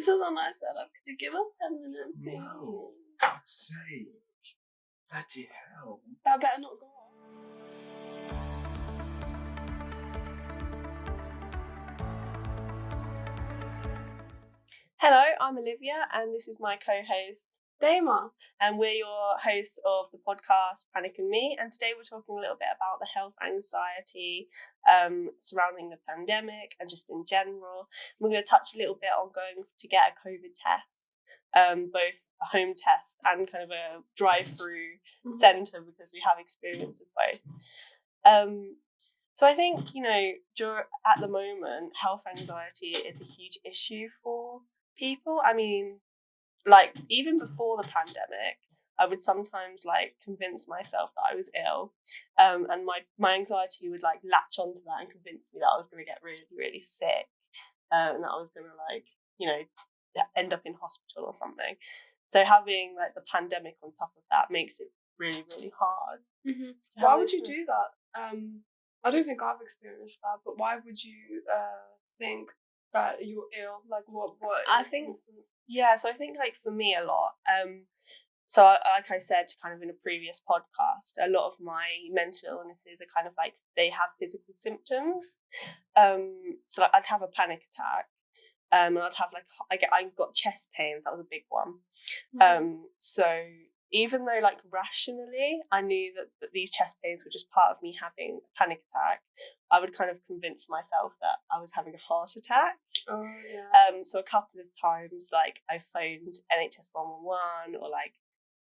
This is a nice setup. Could you give us 10 minutes, please? No, for fuck's sake. Bloody hell. That better not go off. Hello, I'm Olivia, and this is my co-host, Dama. and we're your hosts of the podcast Panic and Me. And today we're talking a little bit about the health anxiety surrounding the pandemic and just in general. We're going to touch a little bit on going to get a COVID test, both a home test and kind of a drive-through centre, because we have experience with both. So I think, at the moment, health anxiety is a huge issue for people. I mean, like, even before the pandemic, I would sometimes convince myself that I was ill, and my anxiety would latch onto that and convince me that I was going to get really, really sick, and that I was going to end up in hospital or something. So having the pandemic on top of that makes it really, really hard. Mm-hmm. Why would you do that? I don't think I've experienced that, but why would you think that you're ill? What I think instance? Yeah, so I think for me a lot, so like I said kind of in a previous podcast, a lot of my mental illnesses are kind of they have physical symptoms. So I'd have a panic attack, and I'd have I got chest pains. That was a big one. Mm-hmm. So even though rationally I knew that these chest pains were just part of me having a panic attack, I would kind of convince myself that I was having a heart attack. Oh yeah. So a couple of times I phoned NHS 111 or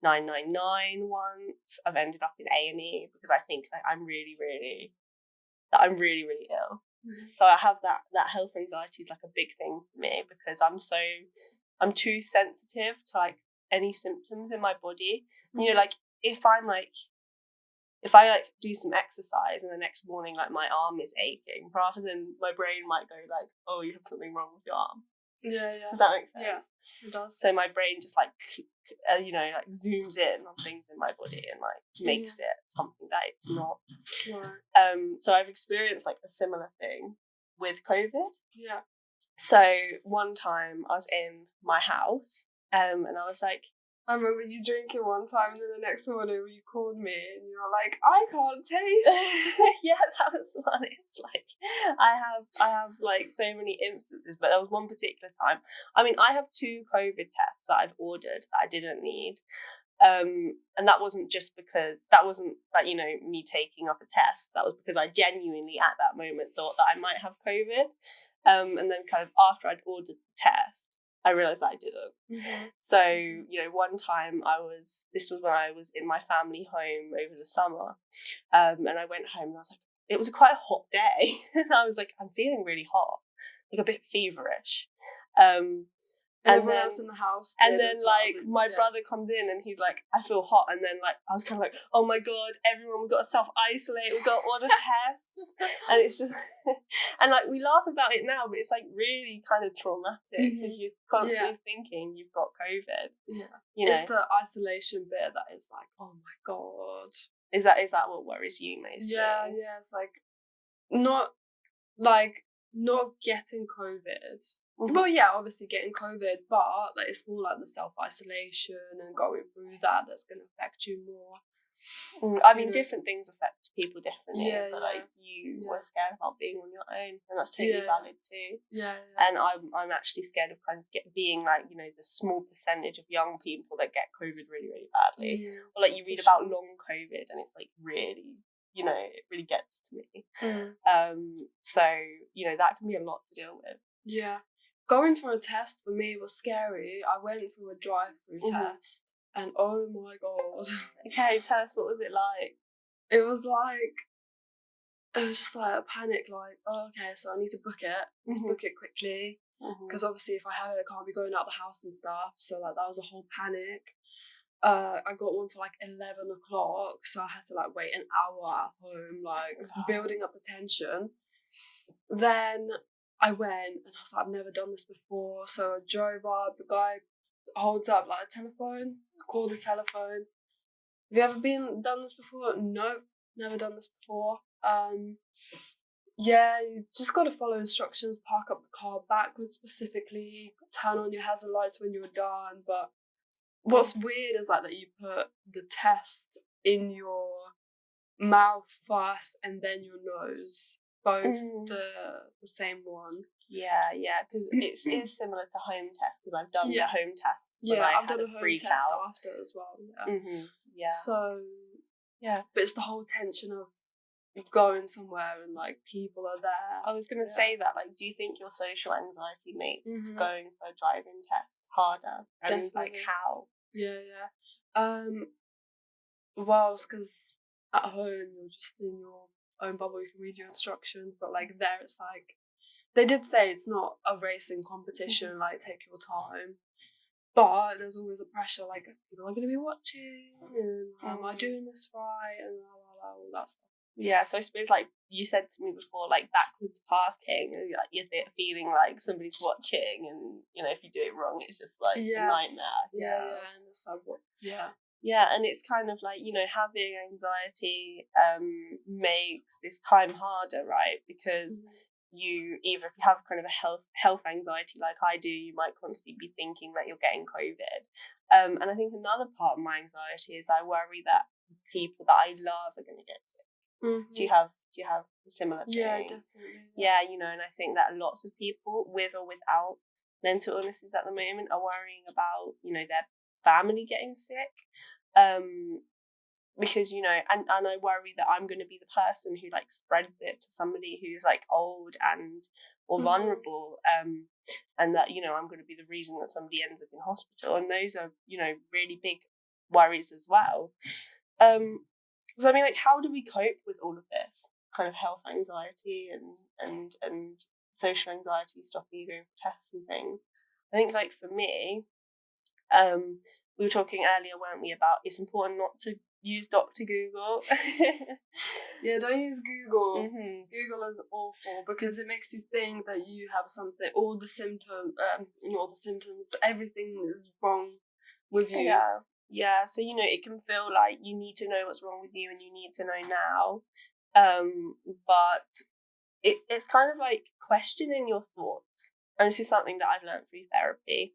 999 once. I've ended up in A&E because I think I'm really, really ill. Mm-hmm. So I have that health anxiety is a big thing for me, because I'm too sensitive to any symptoms in my body. Mm-hmm. If I do some exercise and the next morning my arm is aching, rather than my brain might go oh, you have something wrong with your arm. Yeah. Does that make sense? Yeah, it does. So my brain just zooms in on things in my body and makes it something that it's not. Right. So I've experienced a similar thing with COVID. Yeah. So one time I was in my house, and I was I remember you drinking one time, and then the next morning you called me and you were like, I can't taste. Yeah, that was one. It's I have so many instances, but there was one particular time. I mean, I have 2 COVID tests that I'd ordered that I didn't need. And that wasn't just because that wasn't me taking up a test. That was because I genuinely at that moment thought that I might have COVID. And then kind of after I'd ordered the test, I realised that I didn't. Mm-hmm. So, one time this was when I was in my family home over the summer, and I went home and I was it was quite a hot day, and I was I'm feeling really hot, a bit feverish. And everyone else in the house. And then my brother comes in and he's I feel hot, and then I was kind of oh my god, everyone, we've got to self-isolate, we've got to order tests. And it's just and we laugh about it now, but it's really kind of traumatic, because you're constantly thinking you've got COVID. Yeah. It's the isolation bit that is oh my god. Is that what worries you mostly? Yeah, it's not getting COVID. Mm-hmm. Well, yeah, obviously getting COVID, but it's more the self-isolation and going through that's going to affect you more. I mean, different things affect people differently. Yeah, but you were scared about being on your own, and that's totally valid too. Yeah. And I'm actually scared of kind of being the small percentage of young people that get COVID really, really badly. Or you read about long COVID, and it's really, it really gets to me. So that can be a lot to deal with. Yeah. Going for a test for me was scary. I went through a drive-through test, and oh my god. Okay, tell us, what was it like? It was just a panic, oh, okay, so I need to book it. Let's book it quickly. Because obviously if I have it, I can't be going out the house and stuff. So that was a whole panic. I got one for 11 o'clock, so I had to wait an hour at home, building up the tension. Then I went, and I was I've never done this before. So I drove up, the guy holds up a telephone, called the telephone. Have you ever done this before? No, never done this before. Yeah, you just got to follow instructions, park up the car backwards specifically, turn on your hazard lights when you're done. But what's weird is like that you put the test in your mouth first and then your nose, both the same one. Yeah, because it's similar to home tests, because I've done the home tests. When I've done a home test after as well. Yeah. So yeah, but it's the whole tension of going somewhere and like people are there. I was gonna say that. Like, do you think your social anxiety makes going for a driving test harder? And like how? Well, it's because at home you're just in your own bubble. You can read your instructions, but like there, it's like they did say it's not a racing competition. Like take your time, but there's always a pressure. Like people are going to be watching, and am I doing this right, and all that stuff. Yeah, so I suppose like you said to me before, like backwards parking, like you're feeling like somebody's watching, and you know if you do it wrong, it's just like a nightmare. And it's like what? Yeah, and it's kind of like, you know, having anxiety makes this time harder, right? Because you either, if you have kind of a health anxiety like I do, you might constantly be thinking that you're getting COVID. And I think another part of my anxiety is I worry that people that I love are going to get sick. Do you have a similar thing? Yeah, definitely. Yeah, you know, and I think that lots of people with or without mental illnesses at the moment are worrying about, you know, their family getting sick. Because, you know, and I worry that I'm going to be the person who like spreads it to somebody who's like old or vulnerable, and that, you know, I'm going to be the reason that somebody ends up in hospital, and those are, you know, really big worries as well. So I mean, like, how do we cope with all of this kind of health anxiety and social anxiety stopping you going for tests and things? I think, like, for me, we were talking earlier, weren't we, about it's important not to use Dr. Google. Yeah, don't use Google. Google is awful because it makes you think that you have something, all the symptoms, everything is wrong with you. Yeah, so, you know, it can feel like you need to know what's wrong with you and you need to know now. But it's kind of like questioning your thoughts. And this is something that I've learned through therapy.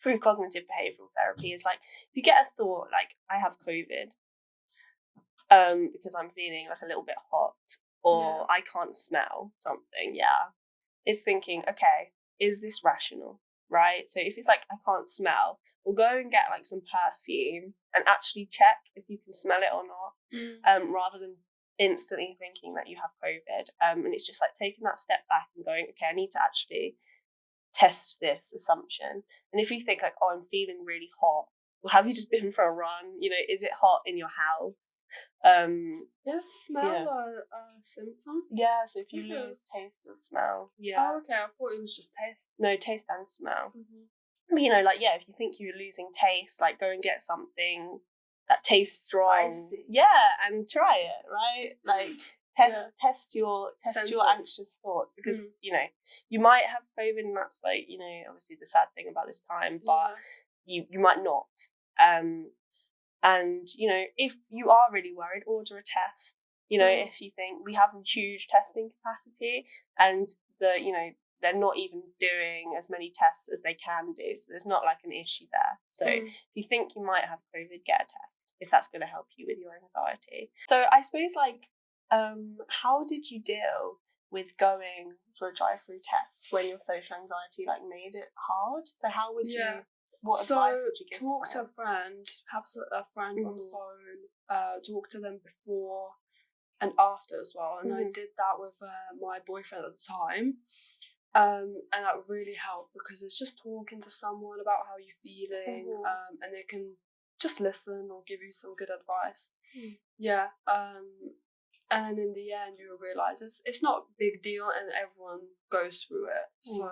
Through cognitive behavioural therapy, is like if you get a thought like I have COVID because I'm feeling like a little bit hot, or I can't smell something, it's thinking, okay, is this rational, right? So if it's like I can't smell, we'll go and get like some perfume and actually check if you can smell it or not, rather than instantly thinking that you have COVID. And it's just like taking that step back and going, okay, I need to actually test this assumption. And if you think like, oh, I'm feeling really hot, well, have you just been for a run? You know, is it hot in your house? Is smell a symptom? Yeah, so if you lose taste or smell. Oh, okay, I thought it was just taste. No, taste and smell. But, you know, like, if you think you're losing taste, like, go and get something that tastes strong. Spicy. Yeah, and try it, right? Like, test your anxious thoughts, because you know you might have COVID, and that's like, you know, obviously the sad thing about this time, but you might not. And you know, if you are really worried, order a test. You know, if you think we have a huge testing capacity, and they're not even doing as many tests as they can do, so there's not like an issue there. So if you think you might have COVID, get a test if that's going to help you with your anxiety. So I suppose, like, how did you deal with going for a drive-through test when your social anxiety like made it hard? So how would you? What advice would you give? Talk to a friend, have a friend on the phone. Talk to them before and after as well. And I did that with my boyfriend at the time. And that really helped, because it's just talking to someone about how you're feeling, and they can just listen or give you some good advice. And in the end, you realise it's not a big deal, and everyone goes through it. So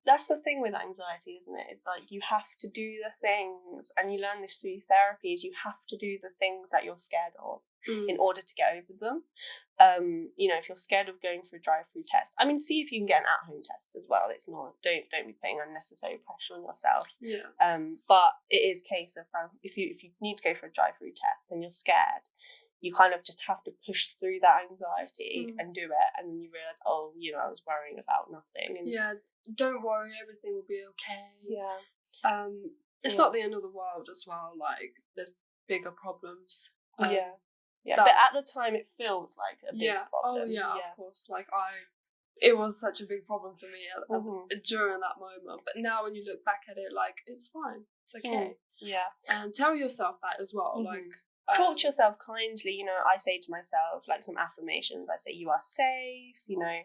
that's the thing with anxiety, isn't it? It's like you have to do the things, and you learn this through therapies. You have to do the things that you're scared of in order to get over them. You know, if you're scared of going for a drive-through test, I mean, see if you can get an at-home test as well. It's not, don't be putting unnecessary pressure on yourself. But it is a case of if you need to go for a drive-through test and you're scared, you kind of just have to push through that anxiety and do it, and then you realise, oh, you know, I was worrying about nothing. And don't worry, everything will be okay. It's Yeah. not the end of the world as well. Like, there's bigger problems. But at the time it feels like a big problem. Of course. Like, it was such a big problem for me during that moment. But now when you look back at it, like, it's fine. It's okay. And tell yourself that as well. Like, talk to yourself kindly. You know, I say to myself, like, some affirmations. I say, you are safe, you know,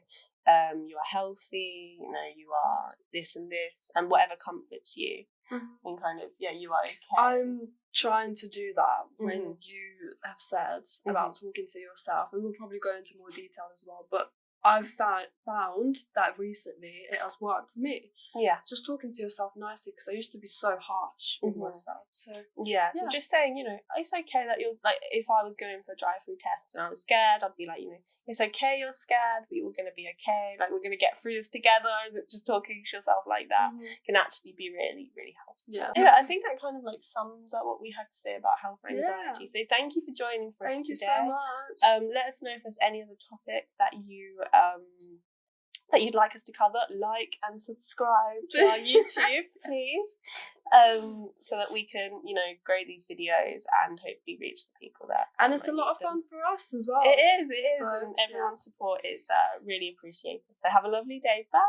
you are healthy, you know, you are this and this, and whatever comforts you. And kind of, you are okay. I'm trying to do that when you have said about talking to yourself, and we'll probably go into more detail as well, but I've found that recently it has worked for me. Just talking to yourself nicely, because I used to be so harsh with myself. So so just saying, you know, it's okay that you're, like, if I was going for a drive-through test and I was scared, I'd be like, you know, it's okay you're scared, but we're going to be okay, like, we're going to get through this together. Is it just talking to yourself like that can actually be really, really helpful. I think that kind of, like, sums up what we had to say about health and anxiety. So thank you for joining for us today. Thank you so much. Let us know if there's any other topics that you that you'd like us to cover. Like and subscribe to our YouTube, please, so that we can, you know, grow these videos and hopefully reach the people that. And it's a lot of fun for us as well. It is, so, and everyone's support is really appreciated. So have a lovely day. Bye.